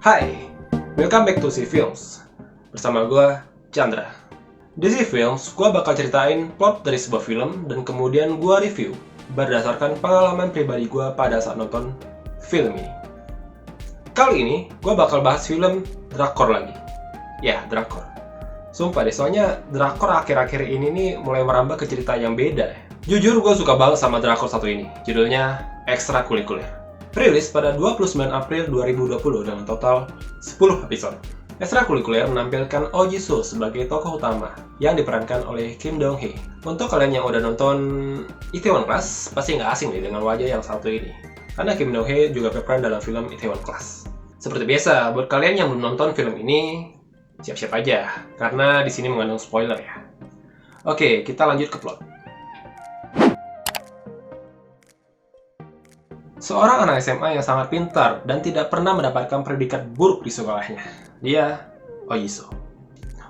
Hai, welcome back to C Films. Bersama gue, Chandra. Di C Films, gue bakal ceritain plot dari sebuah film dan kemudian gue review berdasarkan pengalaman pribadi gue pada saat nonton film ini. Kali ini, gue bakal bahas film drakor lagi. Ya, drakor. Sumpah deh, soalnya drakor akhir-akhir ini nih mulai merambah ke cerita yang beda. Jujur, gue suka banget sama drakor satu ini. Judulnya Ekstrakurikuler. Rilis pada 29 April 2020 dengan total 10 episode. Ekstrakurikuler menampilkan Oh Ji-soo sebagai tokoh utama yang diperankan oleh Kim Dong-hee. Untuk kalian yang udah nonton Itaewon Class, pasti nggak asing nih dengan wajah yang satu ini. Karena Kim Dong-hee juga berperan dalam film Itaewon Class. Seperti biasa, buat kalian yang belum nonton film ini, siap-siap aja, karena di sini mengandung spoiler ya. Oke, kita lanjut ke plot. Seorang anak SMA yang sangat pintar dan tidak pernah mendapatkan predikat buruk di sekolahnya. Dia, Oh Ji-soo.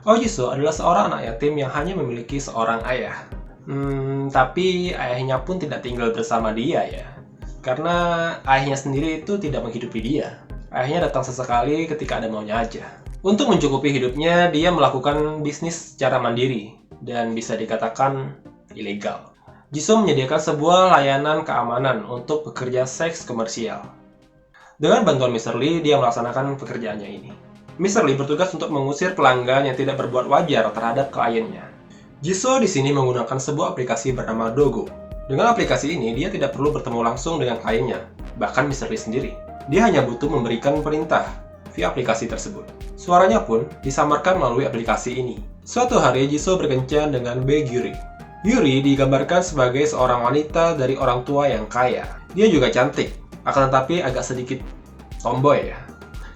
Oh Ji-soo adalah seorang anak yatim yang hanya memiliki seorang ayah. Tapi ayahnya pun tidak tinggal bersama dia ya. Karena ayahnya sendiri itu tidak menghidupi dia. Ayahnya datang sesekali ketika ada maunya aja. Untuk mencukupi hidupnya, dia melakukan bisnis secara mandiri dan bisa dikatakan ilegal. Ji-soo menyediakan sebuah layanan keamanan untuk pekerja seks komersial. Dengan bantuan Mr. Lee, dia melaksanakan pekerjaannya ini. Mr. Lee bertugas untuk mengusir pelanggan yang tidak berbuat wajar terhadap kliennya. Ji-soo di sini menggunakan sebuah aplikasi bernama Dogo. Dengan aplikasi ini, dia tidak perlu bertemu langsung dengan kliennya, bahkan Mr. Lee sendiri. Dia hanya butuh memberikan perintah via aplikasi tersebut. Suaranya pun disamarkan melalui aplikasi ini. Suatu hari, Ji-soo berkencan dengan Bae Gyuri. Yuri digambarkan sebagai seorang wanita dari orang tua yang kaya. Dia juga cantik, akan tetapi agak sedikit tomboy ya.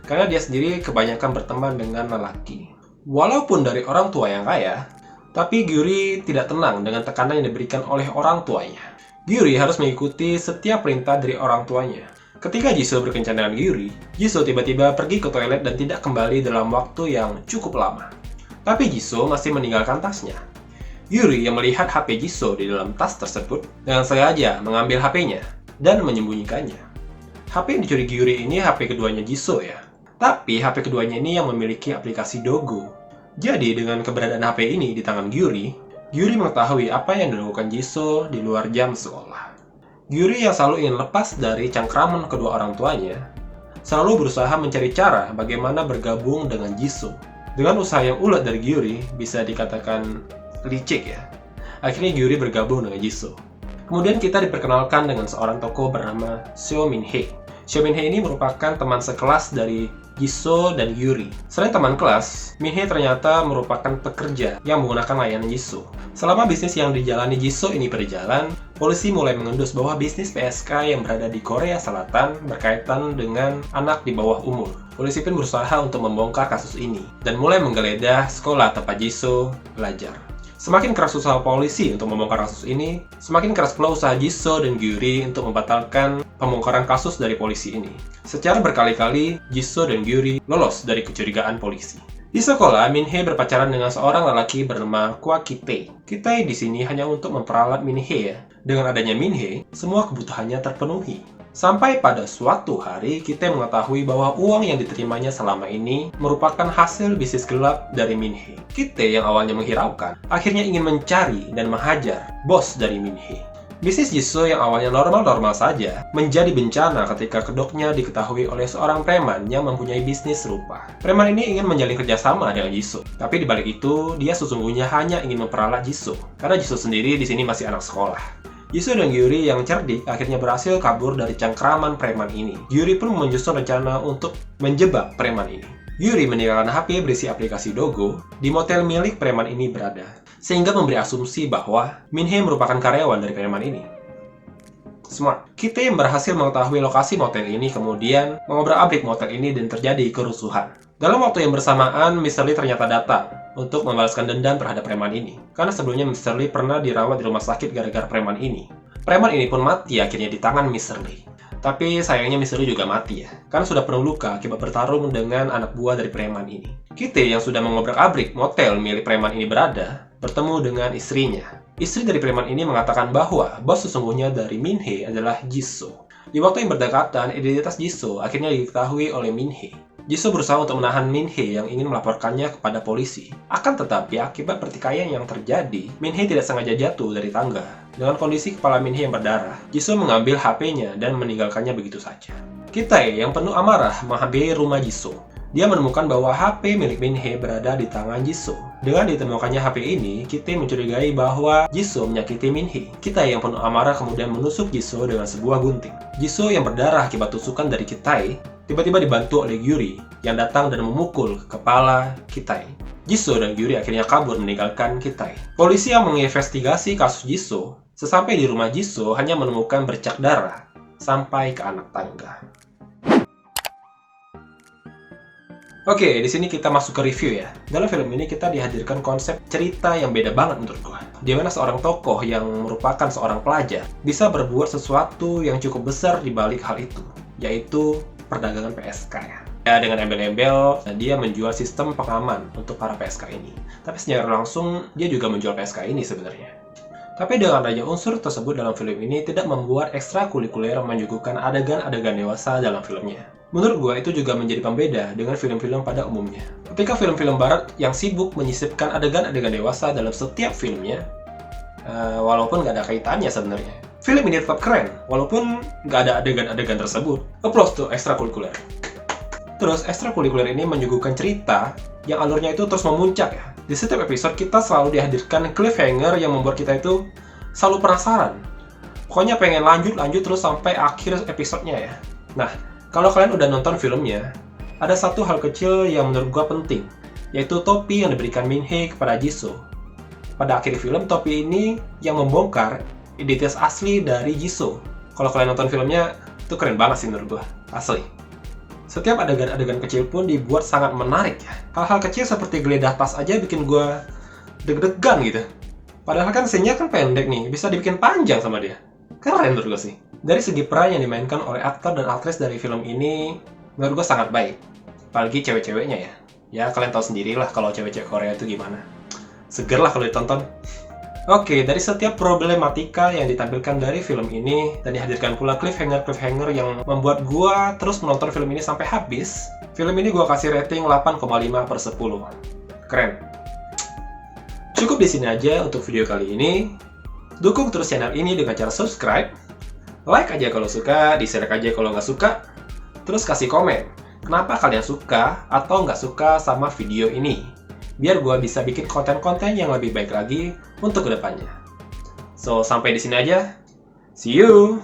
Karena dia sendiri kebanyakan berteman dengan lelaki. Walaupun dari orang tua yang kaya, tapi Yuri tidak tenang dengan tekanan yang diberikan oleh orang tuanya. Yuri harus mengikuti setiap perintah dari orang tuanya. Ketika Ji-soo berkencan dengan Yuri, Ji-soo tiba-tiba pergi ke toilet dan tidak kembali dalam waktu yang cukup lama. Tapi Ji-soo masih meninggalkan tasnya. Yuri yang melihat HP Ji-soo di dalam tas tersebut dengan sengaja mengambil HP-nya dan menyembunyikannya. HP yang dicuri Yuri ini HP keduanya Ji-soo ya. Tapi HP keduanya ini yang memiliki aplikasi Dogo. Jadi dengan keberadaan HP ini di tangan Yuri mengetahui apa yang dilakukan Ji-soo di luar jam sekolah. Yuri yang selalu ingin lepas dari cengkraman kedua orang tuanya, selalu berusaha mencari cara bagaimana bergabung dengan Ji-soo. Dengan usaha yang ulet dari Yuri, bisa dikatakan licik ya. Akhirnya Yuri bergabung dengan Ji-soo. Kemudian kita diperkenalkan dengan seorang tokoh bernama Seo Min-hee. Seo Min-hee ini merupakan teman sekelas dari Ji-soo dan Yuri. Selain teman kelas, Min-hee ternyata merupakan pekerja yang menggunakan layanan Ji-soo. Selama bisnis yang dijalani Ji-soo ini berjalan, polisi mulai mengendus bahwa bisnis PSK yang berada di Korea Selatan berkaitan dengan anak di bawah umur. Polisi pun berusaha untuk membongkar kasus ini dan mulai menggeledah sekolah tempat Ji-soo belajar. Semakin keras usaha polisi untuk membongkar kasus ini, semakin keras pula usaha Ji-soo dan Yuri untuk membatalkan pembongkaran kasus dari polisi ini. Secara berkali-kali, Ji-soo dan Yuri lolos dari kecurigaan polisi. Di sekolah, Min-hee berpacaran dengan seorang lelaki bernama Kwa Ki-tae. Ki-tae di sini hanya untuk memperalat Min-hee ya. Dengan adanya Min-hee, semua kebutuhannya terpenuhi. Sampai pada suatu hari, kita mengetahui bahwa uang yang diterimanya selama ini merupakan hasil bisnis gelap dari Min-hee. Kita yang awalnya menghiraukan, akhirnya ingin mencari dan menghajar bos dari Min-hee. Bisnis Ji-soo yang awalnya normal-normal saja, menjadi bencana ketika kedoknya diketahui oleh seorang preman yang mempunyai bisnis serupa. Preman ini ingin menjalin kerjasama dengan Ji-soo, tapi dibalik itu, dia sesungguhnya hanya ingin memperalat Ji-soo, karena Ji-soo sendiri di sini masih anak sekolah. Ji-soo dan Yuri yang cerdik akhirnya berhasil kabur dari cengkraman preman ini. Yuri pun menyusun rencana untuk menjebak preman ini. Yuri meninggalkan HP berisi aplikasi Dogo di motel milik preman ini berada, sehingga memberi asumsi bahwa Min-hee merupakan karyawan dari preman ini. Smart. Kita yang berhasil mengetahui lokasi motel ini kemudian mengobrak-abrik motel ini dan terjadi kerusuhan. Dalam waktu yang bersamaan, Mr. Lee ternyata datang untuk membalaskan dendam terhadap preman ini. Karena sebelumnya Mr. Lee pernah dirawat di rumah sakit gara-gara preman ini. Preman ini pun mati akhirnya di tangan Mr. Lee. Tapi sayangnya Mr. Lee juga mati ya, karena sudah penuh luka akibat bertarung dengan anak buah dari preman ini. Kita yang sudah mengobrak-abrik motel milik preman ini berada, bertemu dengan istrinya. Istri dari preman ini mengatakan bahwa bos sesungguhnya dari Min-hee adalah Ji-soo. Di waktu yang berdekatan, identitas Ji-soo akhirnya diketahui oleh Min-hee. Jisoo berusaha untuk menahan Min-hee yang ingin melaporkannya kepada polisi. Akan tetapi, akibat pertikaian yang terjadi, Min-hee tidak sengaja jatuh dari tangga. Dengan kondisi kepala Min-hee yang berdarah, Jisoo mengambil HP-nya dan meninggalkannya begitu saja. Kitae yang penuh amarah menghampiri rumah Jisoo. Dia menemukan bahwa HP milik Min-hee berada di tangan Jisoo. Dengan ditemukannya HP ini, Kitae mencurigai bahwa Jisoo menyakiti Min-hee. Kitae yang penuh amarah kemudian menusuk Jisoo dengan sebuah gunting. Jisoo yang berdarah akibat tusukan dari Kitae tiba-tiba dibantu oleh Gyuri yang datang dan memukul kepala Kitae. Jisoo dan Gyuri akhirnya kabur meninggalkan Kitae. Polisi yang menginvestigasi kasus Jisoo, sesampai di rumah Jisoo hanya menemukan bercak darah sampai ke anak tangga. Oke, di sini kita masuk ke review ya. Dalam film ini kita dihadirkan konsep cerita yang beda banget menurut gua. Di mana seorang tokoh yang merupakan seorang pelajar bisa berbuat sesuatu yang cukup besar di balik hal itu, yaitu perdagangan PSK ya. Ya, dengan embel-embel, dia menjual sistem pengaman untuk para PSK ini. Tapi secara langsung, dia juga menjual PSK ini sebenarnya. Tapi dengan adanya unsur tersebut dalam film ini tidak membuat ekstrakurikuler menyuguhkan adegan-adegan dewasa dalam filmnya. Menurut gua itu juga menjadi pembeda dengan film-film pada umumnya. Ketika film-film barat yang sibuk menyisipkan adegan-adegan dewasa dalam setiap filmnya, walaupun nggak ada kaitannya sebenarnya. Film ini tetap keren, walaupun nggak ada adegan-adegan tersebut. Applause tuh ekstrakurikuler. Terus, ekstrakurikuler ini menyuguhkan cerita yang alurnya itu terus memuncak ya. Di setiap episode kita selalu dihadirkan cliffhanger yang membuat kita itu selalu penasaran. Pokoknya pengen lanjut terus sampai akhir episodenya ya. Nah, kalau kalian udah nonton filmnya, ada satu hal kecil yang menurut gua penting, yaitu topi yang diberikan Min-hee kepada Jisoo. Pada akhir film, topi ini yang membongkar identitas asli dari Jisoo. Kalau kalian nonton filmnya, itu keren banget sih menurut gua, asli. Setiap adegan-adegan kecil pun dibuat sangat menarik ya. Hal-hal kecil seperti geledah tas aja bikin gua deg-degan gitu. Padahal kan scene-nya kan pendek nih, bisa dibikin panjang sama dia. Keren menurut gua sih. Dari segi peran yang dimainkan oleh aktor dan aktris dari film ini, menurut gua sangat baik. Apalagi cewek-ceweknya ya. Ya kalian tahu sendirilah kalau cewek-cewek Korea itu gimana. Seger lah kalau ditonton. Oke, dari setiap problematika yang ditampilkan dari film ini, dan dihadirkan pula cliffhanger yang membuat gua terus menonton film ini sampai habis, film ini gua kasih rating 8,5/10. Keren. Cukup di sini aja untuk video kali ini. Dukung terus channel ini dengan cara subscribe, like aja kalau suka, di-share aja kalau nggak suka, terus kasih komen kenapa kalian suka atau nggak suka sama video ini. Biar gue bisa bikin konten-konten yang lebih baik lagi untuk kedepannya. So, sampai di sini aja. See you!